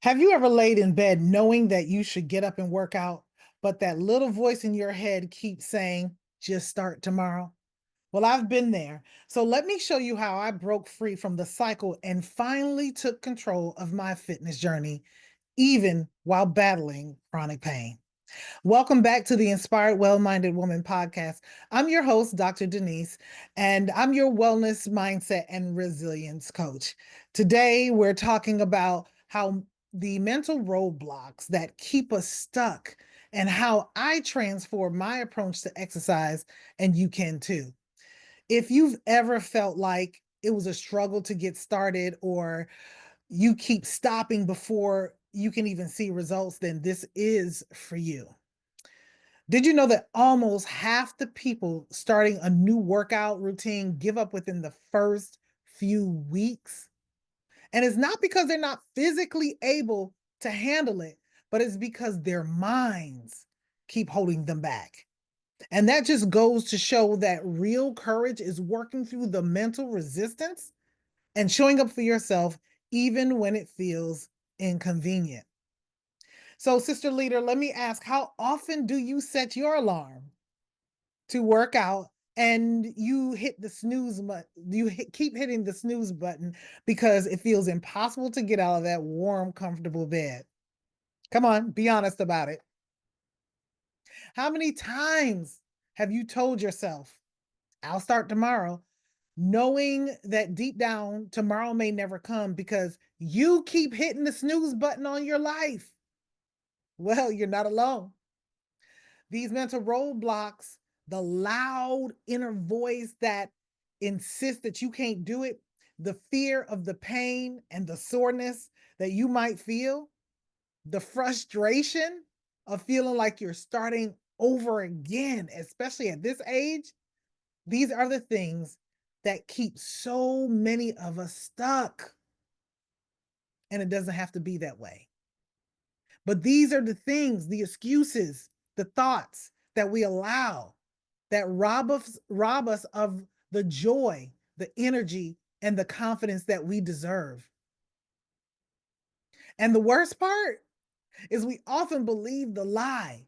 Have you ever laid in bed knowing that you should get up and work out, but that little voice in your head keeps saying, just start tomorrow? Well, I've been there. So let me show you how I broke free from the cycle and finally took control of my fitness journey, even while battling chronic pain. Welcome back to the Inspired Well Minded Woman podcast. I'm your host, Dr. Denise, and I'm your wellness, mindset, and resilience coach. Today, we're talking about how the mental roadblocks that keep us stuck and how I transform my approach to exercise, and you can too. If you've ever felt like it was a struggle to get started or you keep stopping before you can even see results, then this is for you. Did you know that almost half the people starting a new workout routine give up within the first few weeks? And it's not because they're not physically able to handle it, but it's because their minds keep holding them back. And that just goes to show that real courage is working through the mental resistance and showing up for yourself, even when it feels inconvenient. So, Sister Leader, let me ask, how often do you set your alarm to work out and you hit the snooze button? Keep hitting the snooze button because it feels impossible to get out of that warm, comfortable bed. Come on, be honest about it. How many times have you told yourself, I'll start tomorrow, knowing that deep down tomorrow may never come because you keep hitting the snooze button on your life? Well, you're not alone. These mental roadblocks, the loud inner voice that insists that you can't do it, the fear of the pain and the soreness that you might feel, the frustration of feeling like you're starting over again, especially at this age, these are the things that keep so many of us stuck. And it doesn't have to be that way. But these are the things, the excuses, the thoughts that we allow that rob us of the joy, the energy, and the confidence that we deserve. And the worst part is we often believe the lie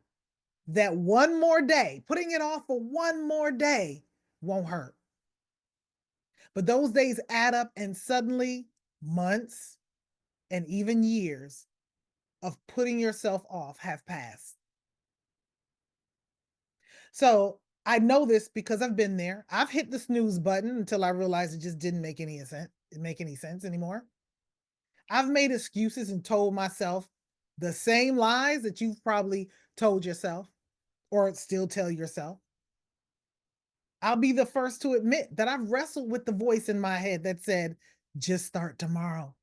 that one more day, putting it off for one more day, won't hurt. But those days add up, and suddenly months and even years of putting yourself off have passed. So I know this because I've been there. I've hit the snooze button until I realized it just didn't make any sense anymore. I've made excuses and told myself the same lies that you've probably told yourself or still tell yourself. I'll be the first to admit that I've wrestled with the voice in my head that said, just start tomorrow,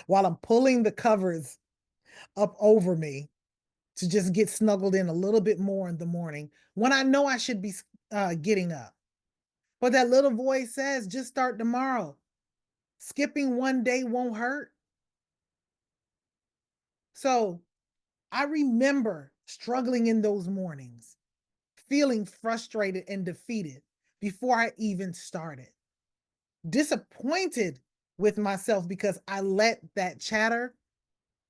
while I'm pulling the covers up over me to just get snuggled in a little bit more in the morning when I know I should be getting up. But that little voice says, just start tomorrow. Skipping one day won't hurt. So I remember struggling in those mornings, feeling frustrated and defeated before I even started, disappointed with myself because I let that chatter,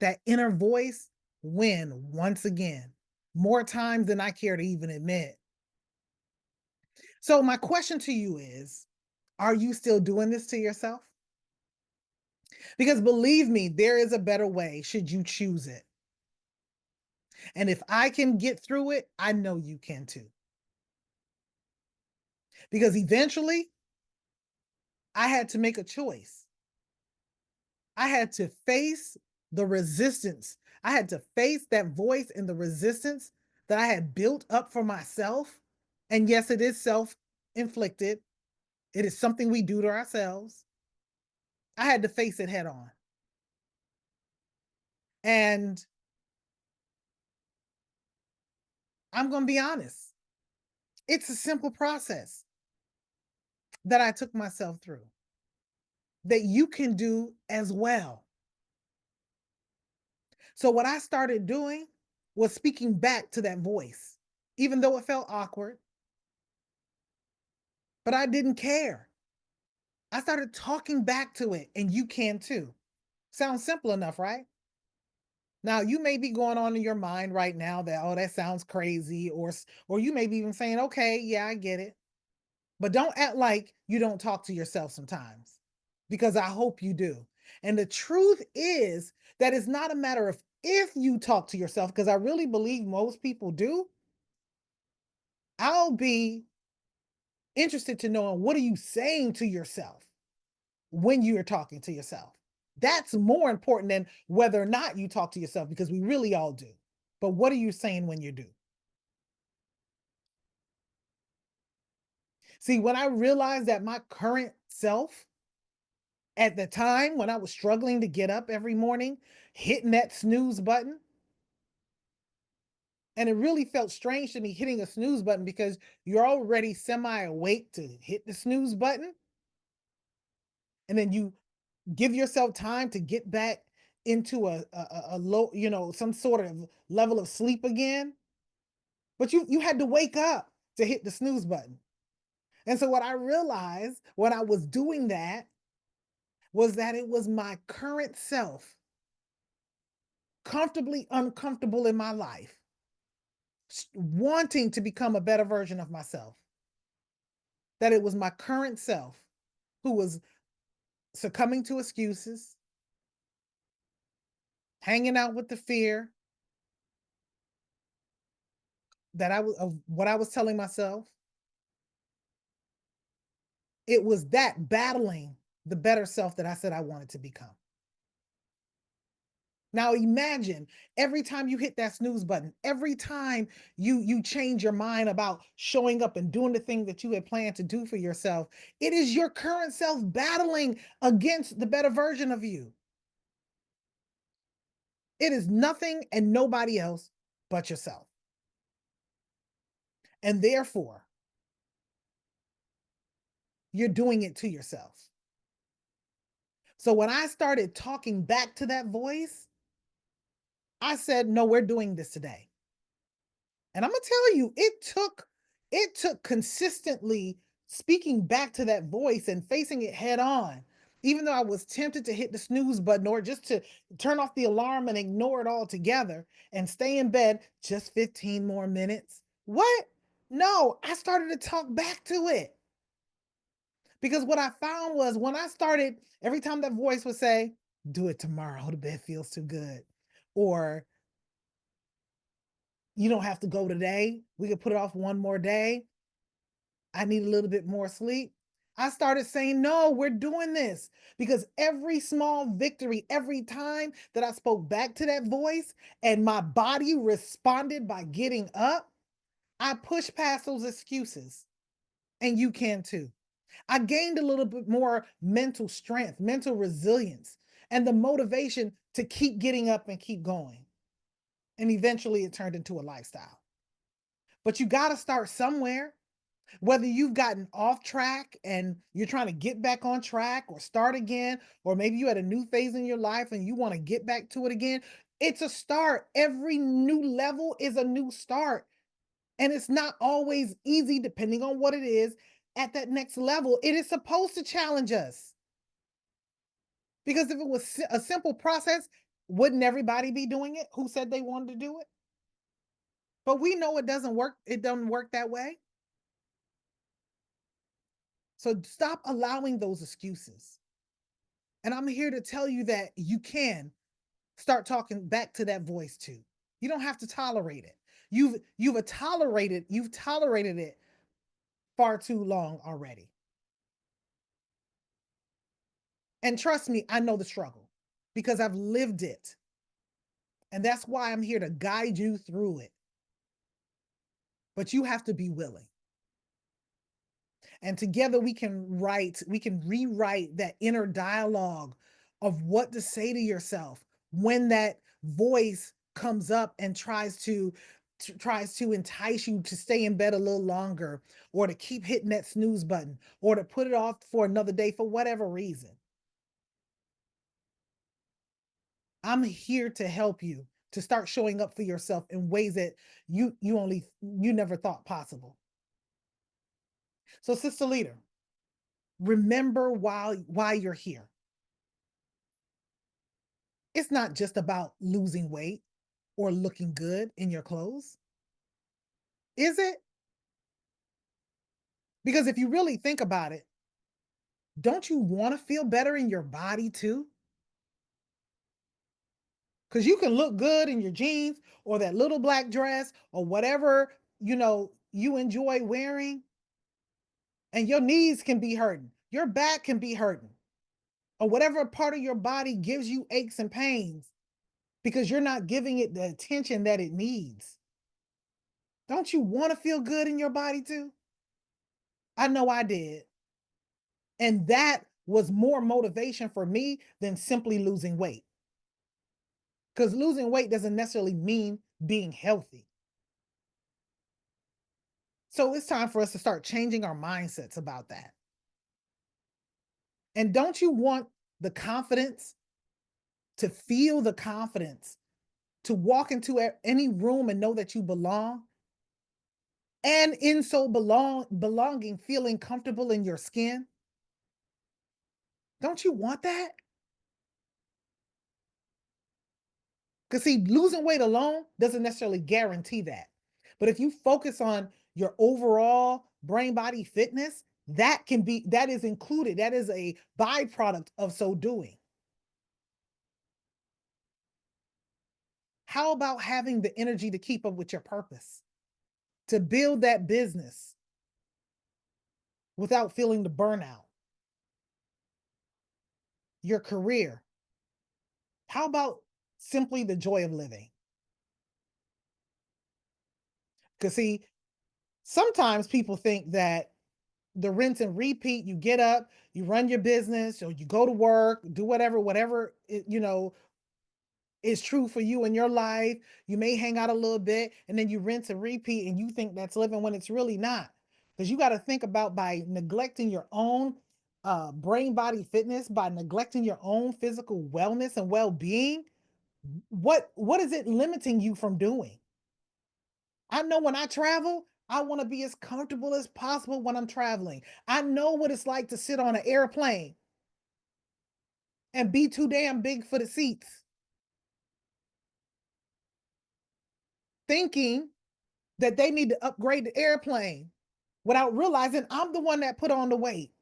that inner voice, win once again, more times than I care to even admit. So, my question to you is, are you still doing this to yourself? Because believe me, there is a better way should you choose it. And if I can get through it, I know you can too. Because eventually I had to make a choice. I had to face the resistance. I had to face that voice and the resistance that I had built up for myself. And yes, it is self inflicted, it is something we do to ourselves. I had to face it head on. And I'm going to be honest, it's a simple process that I took myself through that you can do as well. So, what I started doing was speaking back to that voice, even though it felt awkward, but I didn't care. I started talking back to it, and you can too. Sounds simple enough, right? Now, you may be going on in your mind right now that, oh, that sounds crazy, or you may be even saying, okay, yeah, I get it. But don't act like you don't talk to yourself sometimes, because I hope you do. And the truth is that it's not a matter of if you talk to yourself, because I really believe most people do. I'll be interested to know what are you saying to yourself when you're talking to yourself. That's more important than whether or not you talk to yourself, because we really all do. But what are you saying when you do? See, when I realized that my current self at the time when I was struggling to get up every morning, hitting that snooze button, and it really felt strange to me hitting a snooze button because you're already semi awake to hit the snooze button. And then you give yourself time to get back into a low, some sort of level of sleep again. But you had to wake up to hit the snooze button. And so what I realized when I was doing that was that it was my current self, comfortably uncomfortable in my life, wanting to become a better version of myself. That it was my current self who was succumbing to excuses, hanging out with the fear that I was of what I was telling myself. It was that battling the better self that I said I wanted to become. Now imagine every time you hit that snooze button, every time you change your mind about showing up and doing the thing that you had planned to do for yourself, it is your current self battling against the better version of you. It is nothing and nobody else but yourself. And therefore, you're doing it to yourself. So when I started talking back to that voice, I said, "No, we're doing this today." And I'm gonna tell you, it took consistently speaking back to that voice and facing it head on. Even though I was tempted to hit the snooze button or just to turn off the alarm and ignore it altogether and stay in bed just 15 more minutes. What? No, I started to talk back to it. Because what I found was when I started, every time that voice would say, do it tomorrow, the bed feels too good. Or you don't have to go today. We could put it off one more day. I need a little bit more sleep. I started saying, no, we're doing this because every small victory, every time that I spoke back to that voice and my body responded by getting up, I pushed past those excuses. And you can too. I gained a little bit more mental strength, mental resilience, and the motivation to keep getting up and keep going. And eventually it turned into a lifestyle. But you got to start somewhere. Whether you've gotten off track and you're trying to get back on track or start again, or maybe you had a new phase in your life and you want to get back to it again, it's a start. Every new level is a new start. And it's not always easy, depending on what it is at that next level. It is supposed to challenge us because if it was a simple process, wouldn't everybody be doing it who said they wanted to do it? But we know it doesn't work. It doesn't work that way. So stop allowing those excuses. And I'm here to tell you that you can start talking back to that voice too. You don't have to tolerate it. You've tolerated it far too long already. And trust me, I know the struggle because I've lived it. And that's why I'm here to guide you through it. But you have to be willing. And together we can rewrite that inner dialogue of what to say to yourself when that voice comes up and tries to entice you to stay in bed a little longer or to keep hitting that snooze button or to put it off for another day for whatever reason. I'm here to help you to start showing up for yourself in ways that you never thought possible. So sister leader, remember why you're here. It's not just about losing weight or looking good in your clothes, is it? Because if you really think about it, don't you want to feel better in your body too? Because you can look good in your jeans or that little black dress or whatever, you enjoy wearing, and your knees can be hurting. Your back can be hurting, or whatever part of your body gives you aches and pains because you're not giving it the attention that it needs. Don't you want to feel good in your body too? I know I did. And that was more motivation for me than simply losing weight. Because losing weight doesn't necessarily mean being healthy. So it's time for us to start changing our mindsets about that. And don't you want the confidence to feel the confidence to walk into any room and know that you belong? And in so belonging, feeling comfortable in your skin? Don't you want that? Because see, losing weight alone doesn't necessarily guarantee that. But if you focus on your overall brain body fitness, that is included. That is a byproduct of so doing. How about having the energy to keep up with your purpose, to build that business without feeling the burnout, your career? How about simply the joy of living? Because see, sometimes people think that the rinse and repeat, you get up, you run your business, or you go to work, do whatever is true for you in your life. You may hang out a little bit and then you rinse and repeat and you think that's living when it's really not. Because you got to think about, by neglecting your own brain body fitness, by neglecting your own physical wellness and well-being, what is it limiting you from doing? I know when I travel, I want to be as comfortable as possible when I'm traveling. I know what it's like to sit on an airplane and be too damn big for the seats, thinking that they need to upgrade the airplane without realizing I'm the one that put on the weight.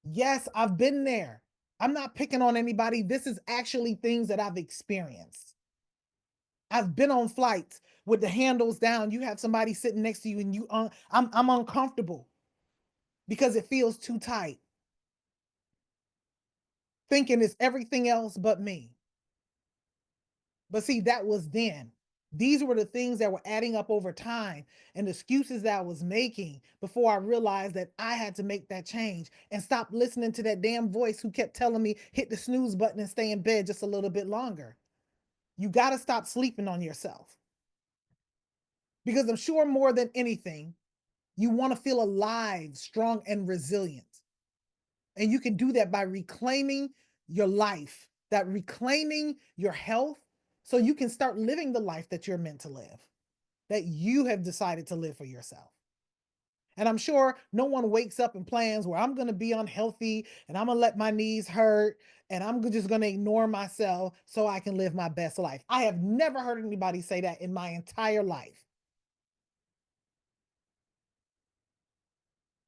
Yes, I've been there. I'm not picking on anybody. This is actually things that I've experienced. I've been on flights with the handles down. You have somebody sitting next to you and I'm uncomfortable because it feels too tight, thinking it's everything else but me. But see, that was then. These were the things that were adding up over time and excuses that I was making before I realized that I had to make that change and stop listening to that damn voice who kept telling me hit the snooze button and stay in bed just a little bit longer. You got to stop sleeping on yourself, because I'm sure more than anything, you want to feel alive, strong, and resilient. And you can do that by reclaiming your life, that reclaiming your health, so you can start living the life that you're meant to live, that you have decided to live for yourself. And I'm sure no one wakes up and plans where I'm going to be unhealthy and I'm going to let my knees hurt and I'm just going to ignore myself so I can live my best life. I have never heard anybody say that in my entire life.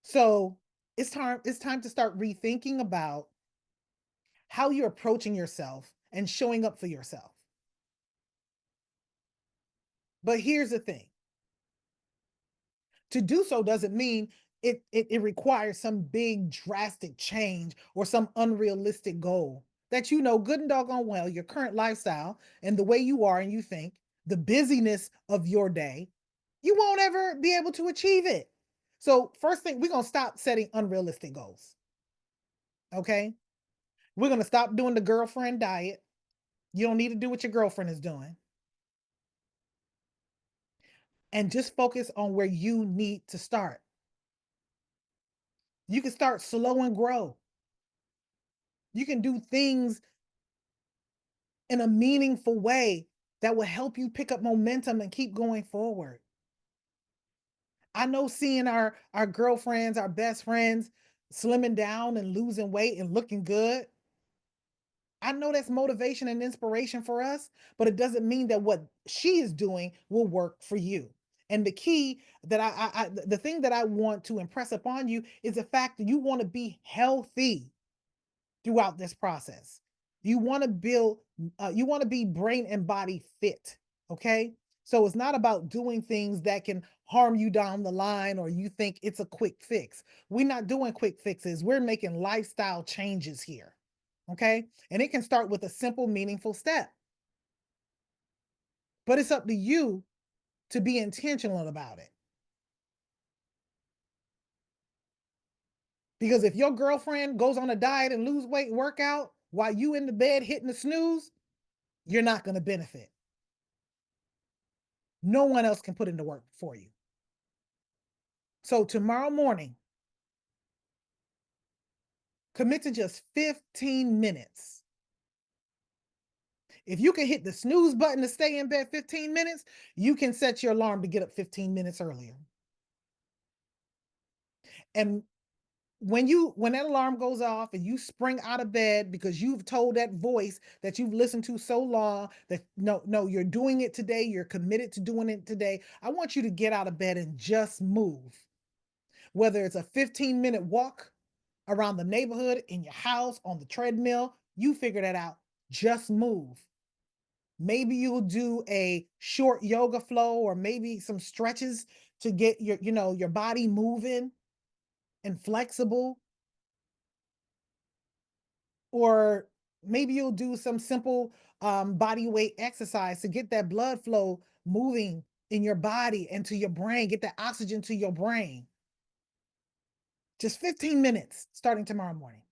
So it's time to start rethinking about how you're approaching yourself and showing up for yourself. But here's the thing. To do so doesn't mean it requires some big drastic change or some unrealistic goal. That good and doggone well your current lifestyle and the way you are and you think, the busyness of your day, you won't ever be able to achieve it. So first thing, we're gonna stop setting unrealistic goals. Okay. We're gonna stop doing the girlfriend diet. You don't need to do what your girlfriend is doing. And just focus on where you need to start. You can start slow and grow. You can do things in a meaningful way that will help you pick up momentum and keep going forward. I know seeing our girlfriends, our best friends slimming down and losing weight and looking good, I know that's motivation and inspiration for us, but it doesn't mean that what she is doing will work for you. And the key that the thing that I want to impress upon you is the fact that you want to be healthy throughout this process. You want to build, you want to be brain and body fit. Okay. So it's not about doing things that can harm you down the line or you think it's a quick fix. We're not doing quick fixes. We're making lifestyle changes here. Okay. And it can start with a simple, meaningful step, but it's up to you to be intentional about it. Because if your girlfriend goes on a diet and lose weight and work out while you in the bed hitting the snooze, you're not going to benefit. No one else can put in the work for you. So tomorrow morning, commit to just 15 minutes. If you can hit the snooze button to stay in bed 15 minutes, you can set your alarm to get up 15 minutes earlier. And when that alarm goes off and you spring out of bed because you've told that voice that you've listened to so long that no, you're doing it today, you're committed to doing it today, I want you to get out of bed and just move. Whether it's a 15-minute walk around the neighborhood, in your house, on the treadmill, you figure that out. Just move. Maybe you'll do a short yoga flow or maybe some stretches to get your body moving and flexible. Or maybe you'll do some simple body weight exercise to get that blood flow moving in your body and to your brain, get that oxygen to your brain. Just 15 minutes starting tomorrow morning.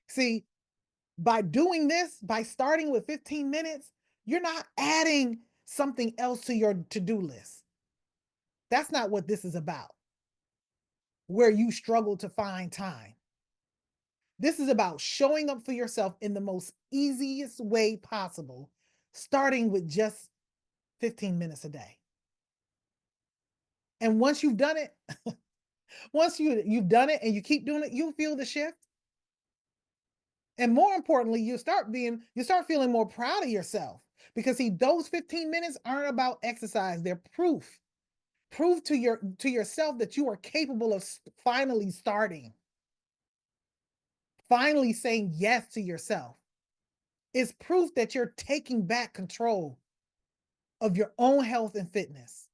See, by doing this, by starting with 15 minutes, you're not adding something else to your to-do list. That's not what this is about, where you struggle to find time. This is about showing up for yourself in the most easiest way possible, starting with just 15 minutes a day. And once you've done it, once you've done it and you keep doing it, you'll feel the shift. And more importantly, you start feeling more proud of yourself because see, those 15 minutes aren't about exercise. They're proof. Prove to yourself that you are capable of finally starting, finally saying yes to yourself. It's proof that you're taking back control of your own health and fitness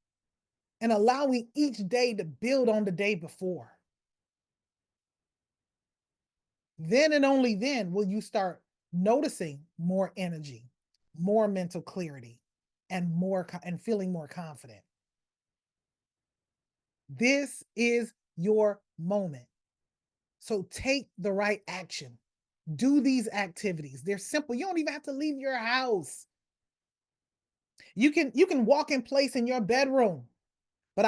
and allowing each day to build on the day before. Then and only then will you start noticing more energy, more mental clarity, and feeling more confident. This is your moment. So take the right action. Do these activities. They're simple. You don't even have to leave your house. You can walk in place in your bedroom. But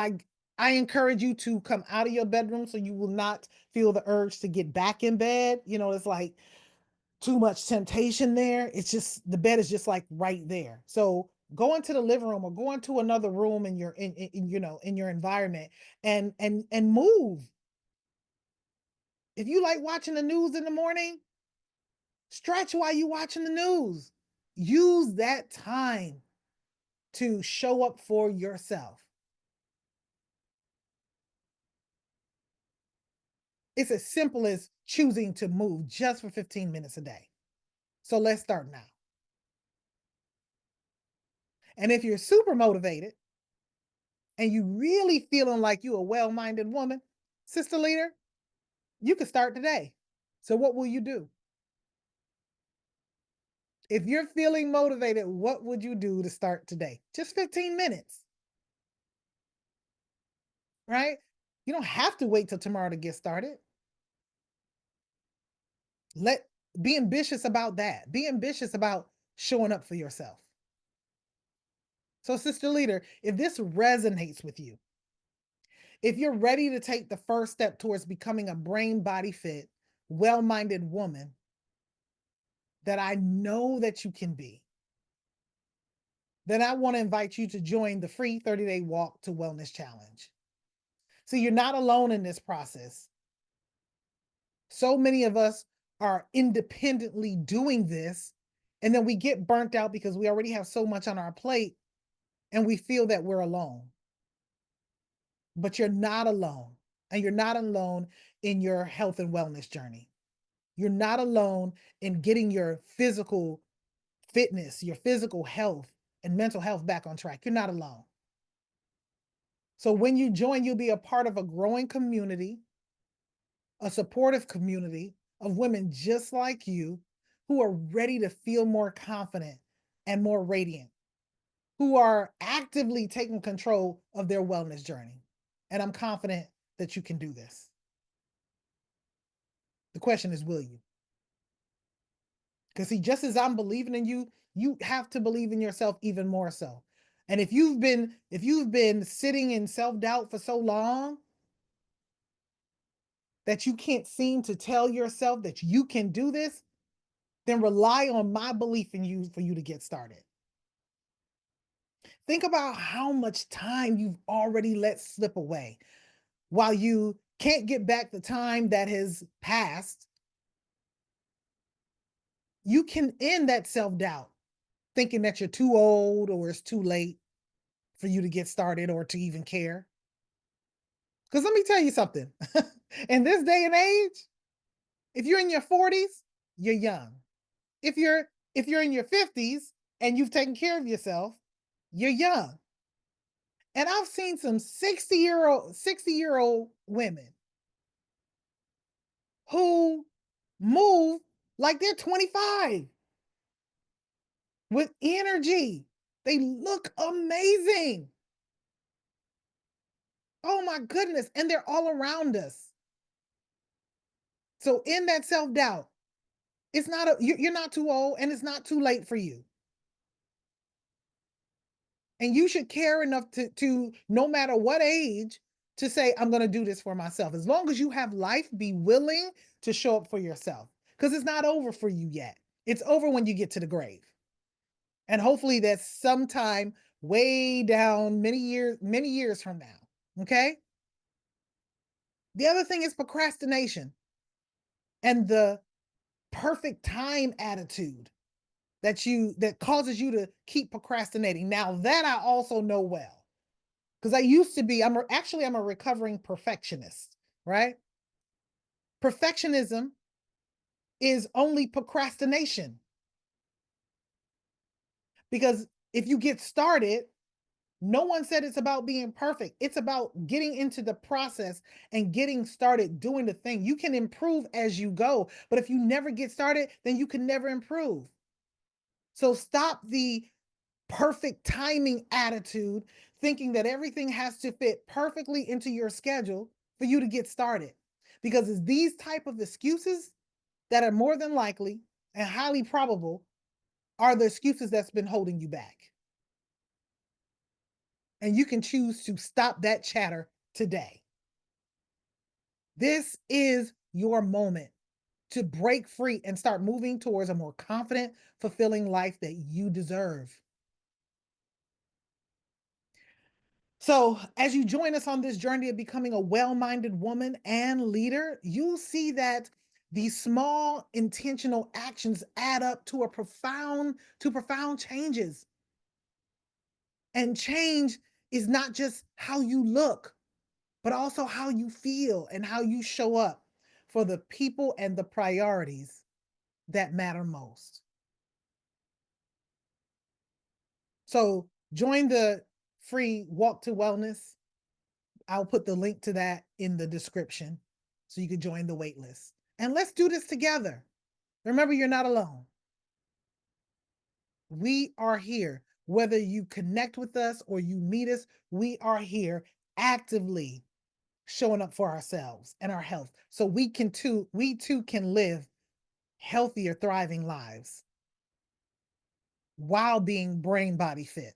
I encourage you to come out of your bedroom so you will not feel the urge to get back in bed. It's like too much temptation there. It's just the bed is just like right there. So go into the living room or go into another room in your in your environment and move. If you like watching the news in the morning, stretch while you watching the news. Use that time to show up for yourself. It's as simple as choosing to move just for 15 minutes a day. So let's start now. And if you're super motivated and you really feeling like you a well-minded woman, sister leader, you can start today. So what will you do? If you're feeling motivated, what would you do to start today? Just 15 minutes, right? You don't have to wait till tomorrow to get started. Let Be ambitious about that. Be ambitious about showing up for yourself. So sister leader, if this resonates with you, if you're ready to take the first step towards becoming a brain body fit, well-minded woman that I know that you can be, then I want to invite you to join the free 30-day walk to wellness challenge. So you're not alone in this process. So many of us are independently doing this, and then we get burnt out because we already have so much on our plate and we feel that we're alone. But you're not alone. And you're not alone in your health and wellness journey. You're not alone in getting your physical fitness, your physical health, and mental health back on track. You're not alone. So when you join, you'll be a part of a growing community, a supportive community of women just like you who are ready to feel more confident and more radiant, who are actively taking control of their wellness journey. And I'm confident that you can do this. The question is, will you? Because see, just as I'm believing in you, you have to believe in yourself even more so. And if you've been sitting in self-doubt for so long that you can't seem to tell yourself that you can do this, then rely on my belief in you for you to get started. Think about how much time you've already let slip away. While you can't get back the time that has passed, you can end that self-doubt thinking that you're too old or it's too late for you to get started or to even care. Because let me tell you something. In this day and age, if you're in your 40s, you're young. If you're if you're in your 50s and you've taken care of yourself, you're young. And I've seen some 60-year-old women who move like they're 25 with energy. They look amazing. Oh my goodness. And they're all around us. So in that self-doubt, it's not you're not too old and it's not too late for you. And you should care enough to no matter what age to say I'm going to do this for myself. As long as you have life, be willing to show up for yourself because it's not over for you yet. It's over when you get to the grave. And hopefully that's sometime way down many years from now. Okay? The other thing is procrastination and the perfect time attitude that causes you to keep procrastinating. Now that I also know well because I used to be I'm a recovering perfectionist, right? Perfectionism is only procrastination because if you get started, no one said it's about being perfect. It's about getting into the process and getting started doing the thing. You can improve as you go, but if you never get started, then you can never improve. So stop the perfect timing attitude, thinking that everything has to fit perfectly into your schedule for you to get started. Because it's these type of excuses that are more than likely and highly probable are the excuses that's been holding you back. And you can choose to stop that chatter today. This is your moment to break free and start moving towards a more confident, fulfilling life that you deserve. So, as you join us on this journey of becoming a well minded woman and leader, you'll see that these small intentional actions add up to profound changes. And change is not just how you look, but also how you feel and how you show up for the people and the priorities that matter most. So, join the free Walk to Wellness. I'll put the link to that in the description so you can join the wait list. And let's do this together. Remember, you're not alone. We are here. Whether you connect with us or you meet us, we are here actively showing up for ourselves and our health. So we too can live healthier, thriving lives while being brain body fit.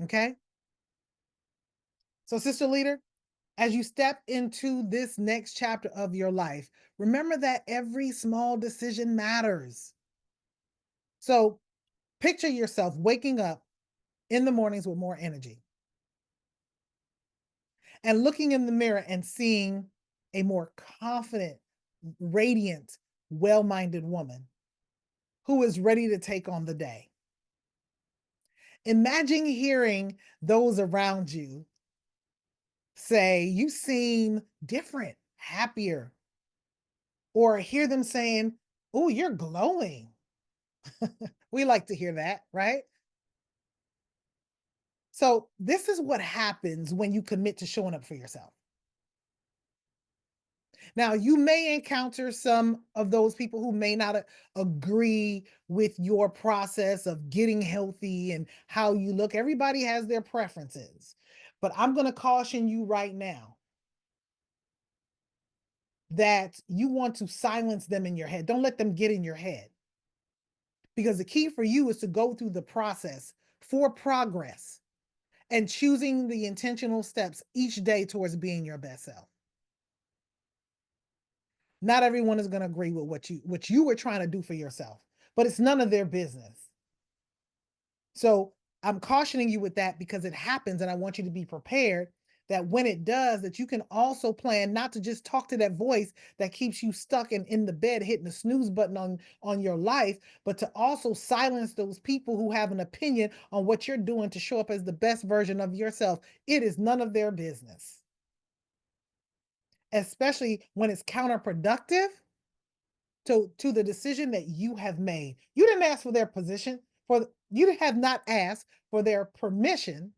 Okay? So, sister leader, as you step into this next chapter of your life, remember that every small decision matters. So picture yourself waking up in the mornings with more energy and looking in the mirror and seeing a more confident, radiant, well-minded woman who is ready to take on the day. Imagine hearing those around you say, "You seem different, happier," or hear them saying, "Oh, you're glowing." We like to hear that, right? So, this is what happens when you commit to showing up for yourself. Now, you may encounter some of those people who may not agree with your process of getting healthy and how you look. Everybody has their preferences. But I'm going to caution you right now that you want to silence them in your head. Don't let them get in your head, because the key for you is to go through the process for progress and choosing the intentional steps each day towards being your best self. Not everyone is going to agree with what you were trying to do for yourself, but it's none of their business. So I'm cautioning you with that because it happens, and I want you to be prepared that when it does, that you can also plan not to just talk to that voice that keeps you stuck in the bed hitting the snooze button on your life, but to also silence those people who have an opinion on what you're doing to show up as the best version of yourself. It is none of their business, especially when it's counterproductive to the decision that you have made. You didn't ask for their position, you have not asked for their permission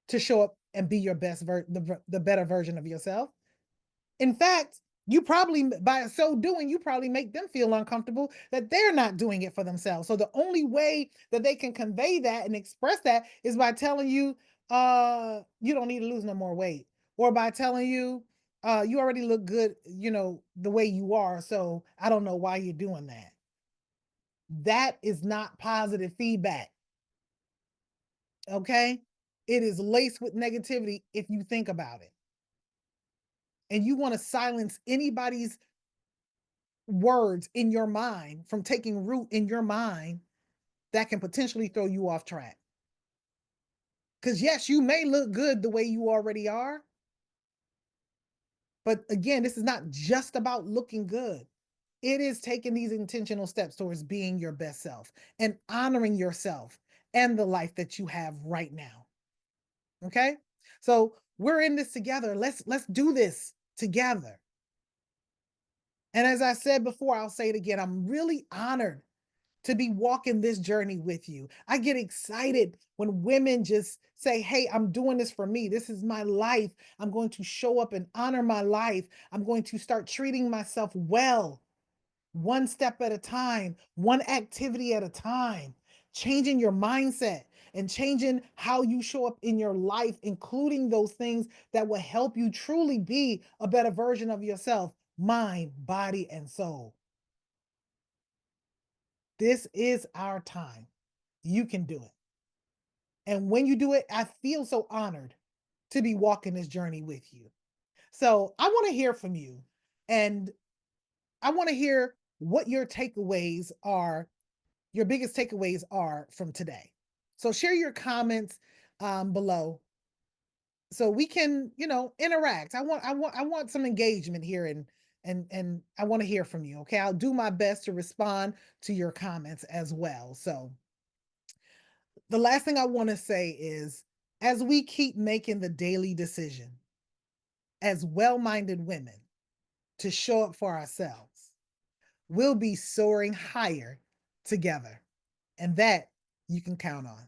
to show up and be your the better version of yourself. In fact, you probably, by so doing, you probably make them feel uncomfortable that they're not doing it for themselves. So the only way that they can convey that and express that is by telling you, you don't need to lose no more weight, or by telling you, you already look good, the way you are. So I don't know why you're doing that. That is not positive feedback. Okay. It is laced with negativity if you think about it. And you want to silence anybody's words in your mind from taking root in your mind that can potentially throw you off track. Because, yes, you may look good the way you already are. But again, this is not just about looking good. It is taking these intentional steps towards being your best self and honoring yourself and the life that you have right now. Okay. So we're in this together. Let's do this together. And as I said before, I'll say it again. I'm really honored to be walking this journey with you. I get excited when women just say, "Hey, I'm doing this for me. This is my life. I'm going to show up and honor my life. I'm going to start treating myself well, one step at a time, one activity at a time." Changing your mindset and changing how you show up in your life, including those things that will help you truly be a better version of yourself, mind, body, and soul. This is our time. You can do it. And when you do it, I feel so honored to be walking this journey with you. So I want to hear from you. And I want to hear what your takeaways are, your biggest takeaways are from today. So share your comments below so we can, interact. I want some engagement here, and I want to hear from you. Okay. I'll do my best to respond to your comments as well. So the last thing I want to say is, as we keep making the daily decision as well-minded women to show up for ourselves, we'll be soaring higher together. And that you can count on.